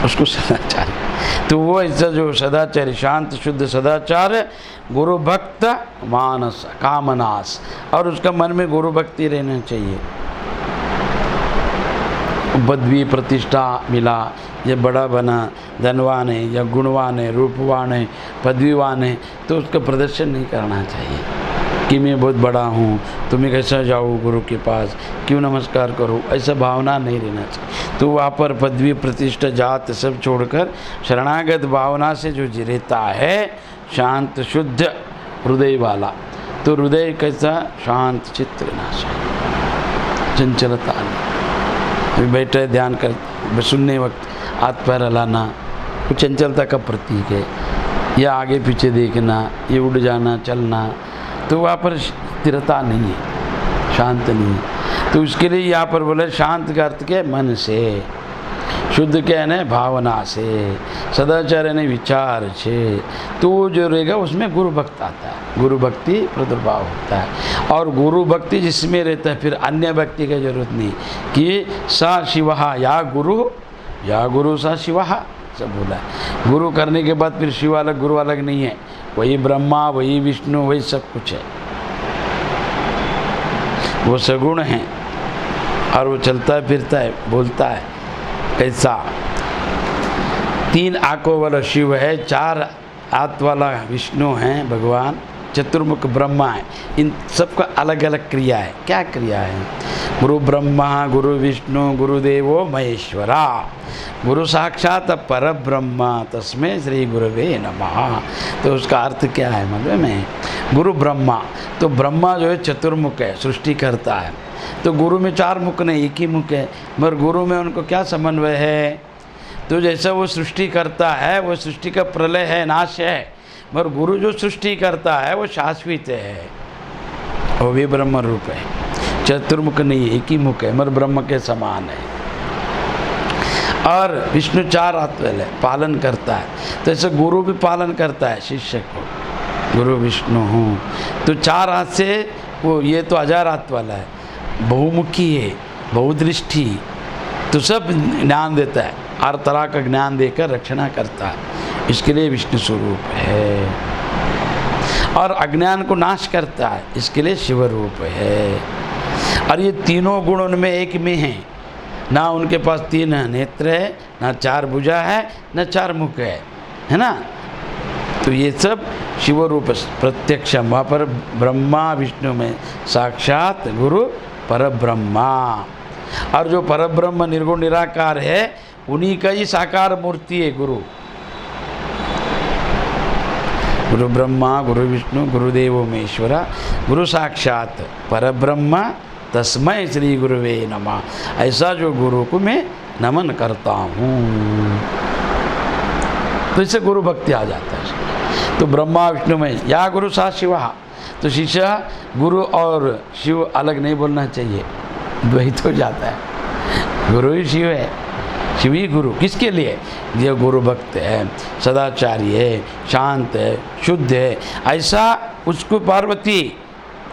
उसको सदाचार। तो वो ऐसा जो सदाचारी, शांत शुद्ध सदाचार, गुरु भक्त मानस कामनास, और उसका मन में गुरु भक्ति रहना चाहिए। पदवी प्रतिष्ठा मिला, ये बड़ा बना, धनवान है या गुणवान है, रूपवान है, पदवीवान है, तो उसका प्रदर्शन नहीं करना चाहिए कि मैं बहुत बड़ा हूँ तो मैं कैसा जाऊँ गुरु के पास, क्यों नमस्कार करूँ, ऐसा भावना नहीं रहना चाहिए। तो वहाँ पर पदवी प्रतिष्ठा जात सब छोड़कर शरणागत भावना से जो रहता है, शांत शुद्ध हृदय वाला, तो हृदय कैसा शांत चित्त रहना चाहिए, चंचलता नहीं। बैठे ध्यान कर सुनने वक्त हाथ पैर हिलाना, वो चंचलता का प्रतीक है, या आगे पीछे देखना, ये उड़ जाना चलना, तो वहाँ पर स्थिरता नहीं है, शांत नहीं है। तो उसके लिए यहाँ पर बोले शांत का अर्थ क्या, मन से, शुद्ध क्या है ना, भावना से, सदाचार यानी विचार से। तो वो जो रहेगा उसमें गुरु भक्त आता है, गुरु भक्ति प्रादुर्भाव होता है। और गुरु भक्ति जिसमें रहता है फिर अन्य भक्ति की जरूरत नहीं कि सा शिवहा या गुरु सा शिवहा, सब बोला है। गुरु करने के बाद फिर शिव अलग गुरु अलग नहीं है, वही ब्रह्मा वही विष्णु वही सब कुछ है, वो सगुण है और वो चलता है फिरता है बोलता है। कैसा 3 आंखों वाला शिव है, 4 हाथ वाला विष्णु है भगवान, चतुर्मुख ब्रह्मा है। इन सबका अलग अलग क्रिया है। क्या क्रिया है? गुरु ब्रह्मा गुरु विष्णु गुरुदेवो महेश्वरा, गुरु साक्षात पर ब्रह्मा तस्मै श्री गुरुवे नमः। तो उसका अर्थ क्या है मतलब में, गुरु ब्रह्मा, तो ब्रह्मा जो है चतुर्मुख है, सृष्टि करता है। तो गुरु में 4 मुख नहीं, एक ही मुख है, मगर गुरु में उनको क्या समन्वय है? तो जैसा वो सृष्टि करता है, वो सृष्टि का प्रलय है, नाश है, मगर गुरु जो सृष्टि करता है वो शाश्वत है, वो भी ब्रह्म रूप है, चतुर्मुख नहीं, एक ही मुख है, मगर ब्रह्म के समान है। और विष्णु 4 हाथ वाले पालन करता है, तो ऐसे गुरु भी पालन करता है शिष्य को, गुरु विष्णु हूँ। तो 4 हाथ से वो, ये तो 1000 हाथ वाला है, बहुमुखी है, बहुदृष्टि, तो सब ज्ञान देता है, हर तरह का ज्ञान देकर रक्षणा करता है, इसके लिए विष्णु स्वरूप है। और अज्ञान को नाश करता है, इसके लिए शिव रूप है। और ये तीनों गुण उनमें एक में हैं, ना उनके पास 3 नेत्र है, ना 4 भुजा है, ना 4 मुख है ना। तो ये सब शिव रूप प्रत्यक्ष, वहाँ पर ब्रह्मा विष्णु में साक्षात गुरु परब्रह्मा। और जो परब्रह्म निर्गुण निराकार है उन्हीं का ही साकार मूर्ति है गुरु। गुरु ब्रह्मा गुरु विष्णु गुरुदेवो महेश्वरा, गुरु साक्षात परब्रह्म तस्मै श्री गुरुवे नमः। ऐसा जो गुरु को मैं नमन करता हूँ, तो इससे गुरु भक्ति आ जाता है। तो ब्रह्मा विष्णु में या गुरु सा शिवा, तो शिष्य गुरु और शिव अलग नहीं बोलना चाहिए, द्वैत हो जाता है। गुरु ही शिव है, शिव ही गुरु। किसके लिए? ये गुरु भक्त है, सदाचारी है, शांत है, शुद्ध है, ऐसा उसको पार्वती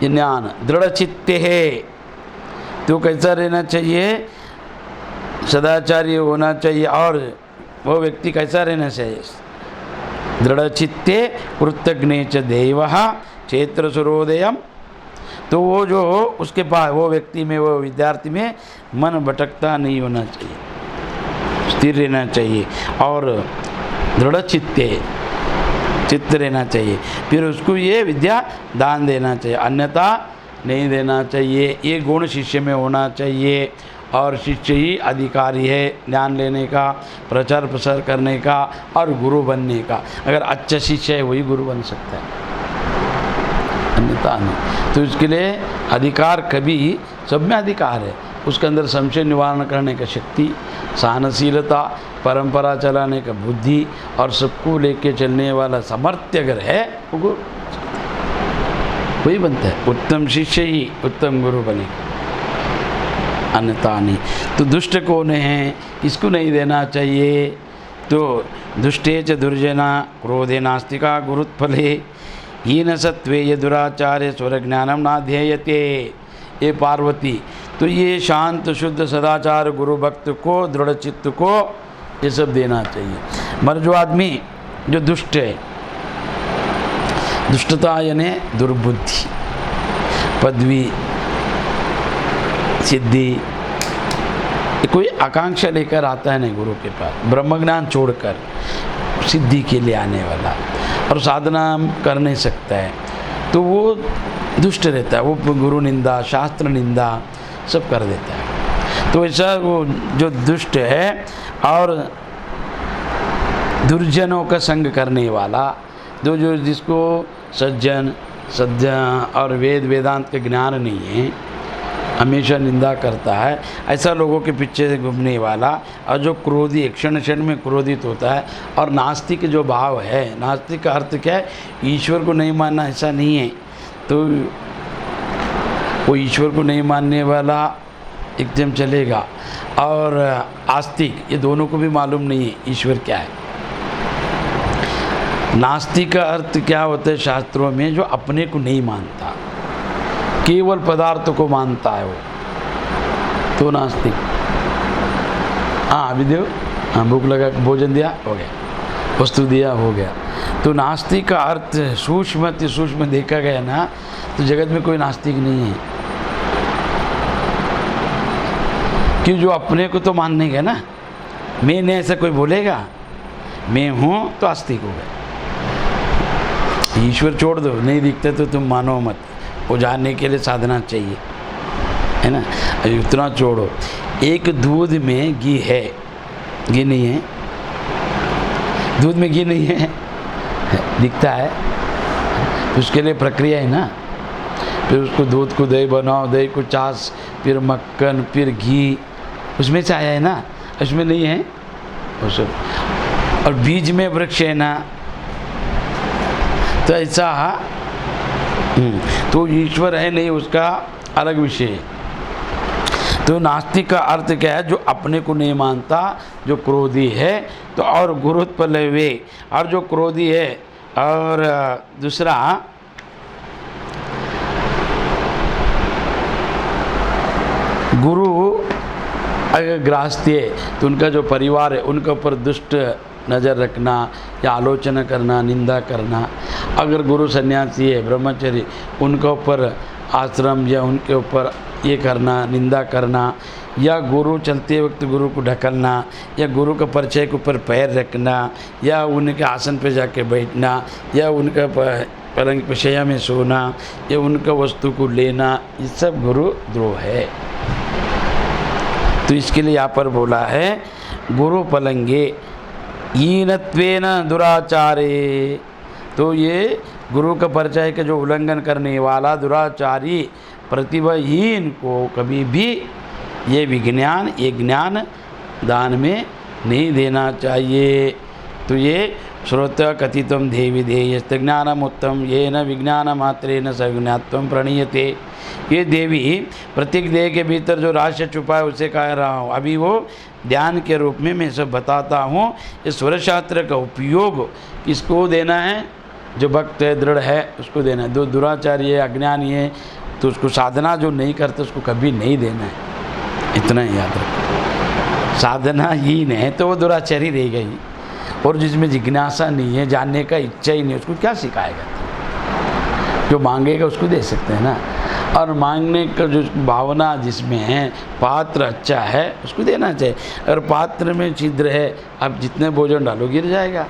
ज्ञान दृढ़ चित्ते है। तो कैसा रहना चाहिए? सदाचारी होना चाहिए। और वो व्यक्ति कैसा रहना चाहिए? दृढ़ चित्ते कृतज्ञ च देवः क्षेत्र सुरोदयम। तो वो जो उसके पास वो व्यक्ति में, वो विद्यार्थी में मन भटकता नहीं होना चाहिए, स्थिर रहना चाहिए और दृढ़ चित्त रहना चाहिए। फिर उसको ये विद्या दान देना चाहिए, अन्यथा नहीं देना चाहिए। ये गुण शिष्य में होना चाहिए। और शिष्य ही अधिकारी है ज्ञान लेने का, प्रचार प्रसार करने का और गुरु बनने का। अगर अच्छा शिष्य है वही गुरु बन सकता है, अन्यथा नहीं। तो इसके लिए अधिकार, कभी सब में अधिकार है, उसके अंदर संशय निवारण करने का शक्ति, सहनशीलता, परंपरा चलाने का बुद्धि और सबको लेके चलने वाला सामर्थ्य अगर है, वो गुरु वही बनता है। उत्तम शिष्य ही उत्तम गुरु बनेगा, अन्यथा नहीं। तो दुष्ट कौन है, किसको नहीं देना चाहिए? तो दुष्टे च दुर्जना क्रोधे नास्तिका गुरुत्फले हीन सत्वे ये दुराचार्य स्वर ज्ञानम नाध्येयते। ये पार्वती, तो ये शांत शुद्ध सदाचार गुरु भक्त को, दृढ़ चित्त को ये सब देना चाहिए। मगर जो आदमी जो दुष्ट है, दुष्टता यानी दुर्बुद्धि, पदवी सिद्धि, कोई आकांक्षा लेकर आता है नहीं गुरु के पास, ब्रह्म ज्ञान छोड़कर सिद्धि के लिए आने वाला और साधना कर नहीं सकता है, तो वो दुष्ट रहता है, वो गुरु निंदा शास्त्र निंदा सब कर देता है। तो ऐसा वो जो दुष्ट है और दुर्जनों का संग करने वाला, जो जिसको सज्जन सज्जा और वेद वेदांत के ज्ञान नहीं है, हमेशा निंदा करता है, ऐसा लोगों के पीछे से घूमने वाला, और जो क्रोधी क्षण क्षण में क्रोधित होता है, और नास्तिक जो भाव है, नास्तिक का अर्थ क्या है, ईश्वर को नहीं मानना ऐसा नहीं है, तो वो ईश्वर को नहीं मानने वाला एकदम चलेगा, और आस्तिक ये दोनों को भी मालूम नहीं है ईश्वर क्या है। नास्तिक का अर्थ क्या होता है शास्त्रों में, जो अपने को नहीं मानता, केवल पदार्थ को मानता है वो, तो नास्तिक। हाँ अभी देव, हाँ भूख लगा, भोजन दिया हो गया, वस्तु दिया हो गया। तो नास्तिक का अर्थ सूक्ष्म अति सूक्ष्म देखा गया ना, तो जगत में कोई नास्तिक नहीं है, कि जो अपने को तो मानने का ना, मैं नहीं, ऐसा कोई बोलेगा मैं हूँ तो आस्तिक हो गया। ईश्वर छोड़ दो, नहीं दिखते तो तुम मानो मत, वो जानने के लिए साधना चाहिए, है ना। उतना छोड़ो, एक दूध में घी है, घी नहीं है, दूध में घी नहीं है, दिखता है, तो उसके लिए प्रक्रिया है ना, फिर उसको दूध को दही बनाओ, दही को छाछ, फिर मक्खन, फिर घी, उसमें से आया है ना, उसमें नहीं है वो सब। और बीज में वृक्ष है ना, तो ऐसा तो ईश्वर है नहीं, उसका अलग विषय है। तो नास्तिक का अर्थ क्या है, जो अपने को नहीं मानता, जो क्रोधी है, तो और गुरुत्पल्लवे वे, और जो क्रोधी है, और दूसरा गुरु अगर गृहस्थी है, तो उनका जो परिवार है उनके ऊपर दुष्ट नज़र रखना या आलोचना करना, निंदा करना। अगर गुरु सन्यासी है, ब्रह्मचर्य, उनके ऊपर आश्रम या उनके ऊपर ये करना, निंदा करना, या गुरु चलते वक्त गुरु को ढकलना, या गुरु का परिचय के ऊपर पैर रखना, या उनके आसन पे जाके बैठना, या उनका पलंग पे शैया में सोना, या उनका वस्तु को लेना, ये सब गुरु द्रोह है। तो इसके लिए यहाँ पर बोला है गुरु पलंगे हीनत्वेन दुराचारे, तो ये गुरु का परिचय का जो उल्लंघन करने वाला दुराचारी प्रतिभाहीन को कभी भी ये विज्ञान, ये ज्ञान दान में नहीं देना चाहिए। तो ये श्रोत कथितम देवी देयस्त ज्ञानम उत्तम ये न विज्ञान मात्रेन सविज्ञात्वं प्रणीयते। ये देवी प्रत्येक देह के भीतर जो रहस्य छुपा है उसे कह रहा हूँ, अभी वो ध्यान के रूप में मैं सब बताता हूँ। इस स्वर शास्त्र का उपयोग किसको देना है, जो भक्त है, दृढ़ है, उसको देना है। जो दुराचारी है, अज्ञानी है, तो उसको साधना जो नहीं करते उसको कभी नहीं देना है, इतना ही याद रखो। साधना ही नहीं है तो वो दुराचारी रह गई, और जिसमें जिज्ञासा नहीं है, जानने का इच्छा ही नहीं, उसको क्या सिखाएगा। जो मांगेगा उसको दे सकते हैं ना, और मांगने का जो भावना जिसमें है, पात्र अच्छा है उसको देना चाहिए। अगर पात्र में छिद्र है, आप जितने भोजन डालो गिर जाएगा।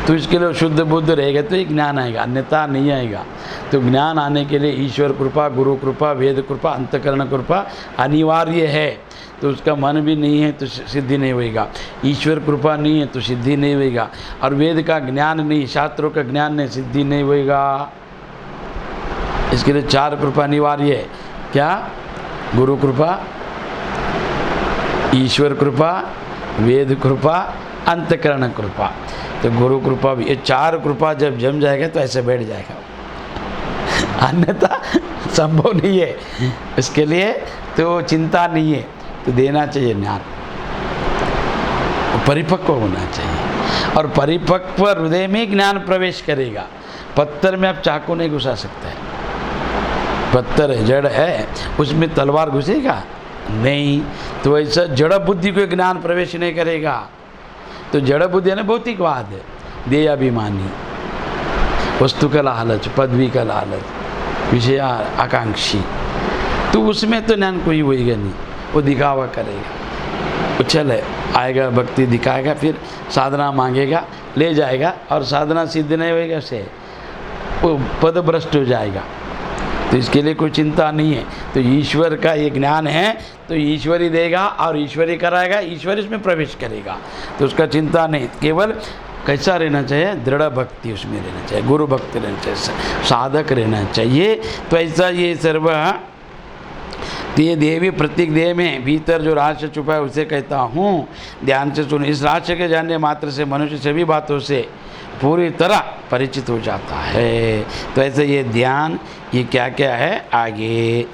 तो इसके लिए शुद्ध बुद्ध रहेगा तो ये ज्ञान आएगा, अन्यथा नहीं आएगा। तो ज्ञान आने के लिए ईश्वर कृपा, गुरु कृपा, वेद कृपा, अंतकरण कृपा अनिवार्य है। तो उसका मन भी नहीं है तो सिद्धि नहीं होएगा, ईश्वर कृपा नहीं है तो सिद्धि नहीं होएगा, और वेद का ज्ञान नहीं, शास्त्रों का ज्ञान नहीं, सिद्धि नहीं होएगा। इसके लिए 4 कृपा अनिवार्य है। क्या? गुरु कृपा, ईश्वर कृपा, वेद कृपा, अंतकरण कृपा। तो गुरु कृपा भी, ये 4 कृपा जब जम जाएगा तो ऐसे बैठ जाएगा, अन्यथा संभव नहीं है। इसके लिए तो चिंता नहीं है, तो देना चाहिए ज्ञान, परिपक्व होना चाहिए, और परिपक्व हृदय में ज्ञान प्रवेश करेगा। पत्थर में आप चाकू नहीं घुसा सकते, पत्थर है, जड़ है, उसमें तलवार घुसेगा? नहीं, तो ऐसा जड़ बुद्धि को ज्ञान प्रवेश नहीं करेगा। तो जड़ बुद्धि है ना भौतिकवाद, देहाभिमानी, वस्तु का लालच, पदवी का लालच, विषय आकांक्षी, तो उसमें तो ज्ञान कोई होएगा नहीं, वो दिखावा करेगा। वो चले आएगा, भक्ति दिखाएगा, फिर साधना मांगेगा, ले जाएगा, और साधना सिद्ध नहीं होएगा से वो पद भ्रष्ट हो जाएगा। तो इसके लिए कोई चिंता नहीं है। तो ईश्वर का ये ज्ञान है तो ईश्वर ही देगा और ईश्वर ही कराएगा, ईश्वर इसमें प्रवेश करेगा, तो उसका चिंता नहीं। केवल कैसा रहना चाहिए? दृढ़ भक्ति उसमें रहना चाहिए, गुरु भक्ति रहना चाहिए, साधक रहना चाहिए। तो ऐसा ये सर्व ये देवी प्रत्येक देह में भीतर जो रहस्य छुपा है उसे कहता हूँ, ध्यान से सुनो। इस रहस्य के जानने मात्र से मनुष्य सभी बातों से पूरी तरह परिचित हो जाता है। तो ऐसे ये ध्यान, ये क्या क्या है आगे